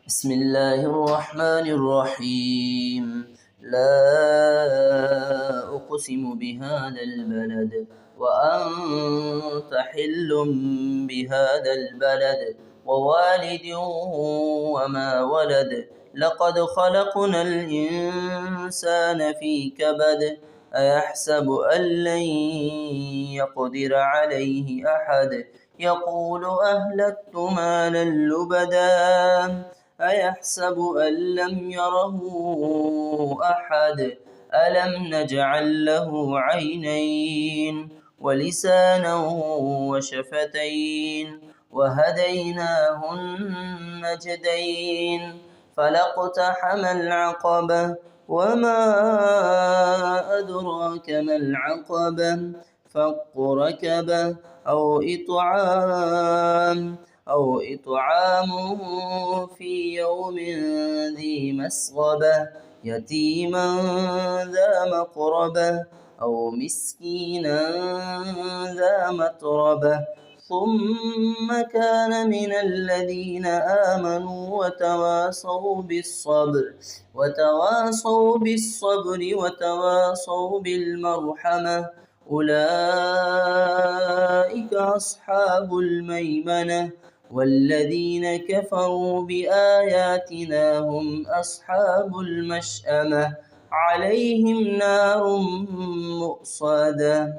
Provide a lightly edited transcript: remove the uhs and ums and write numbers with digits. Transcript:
بسم الله الرحمن الرحيم. لا أقسم بهذا البلد وأنت حل بهذا البلد ووالد وما ولد. لقد خلقنا الإنسان في كبد. أيحسب أن لن يقدر عليه أحد. يقول أهلكت مالا لبدا. أيحسب أن لم يره أحد. ألم نجعل له عينين ولسانا وشفتين وهديناه النجدين. فلاقتحم العقبة وما أدراك ما العقبة. فك ركبة أو إطعام في يوم ذي مسغبة يتيما ذا مقربة أو مسكينا ذا متربة. ثم كان من الذين آمنوا وتواصوا بالصبر وتواصوا بالمرحمة. أولئك أصحاب الميمنة. والذين كفروا بآياتنا هم أصحاب المشأمة. عليهم نار مؤصدة.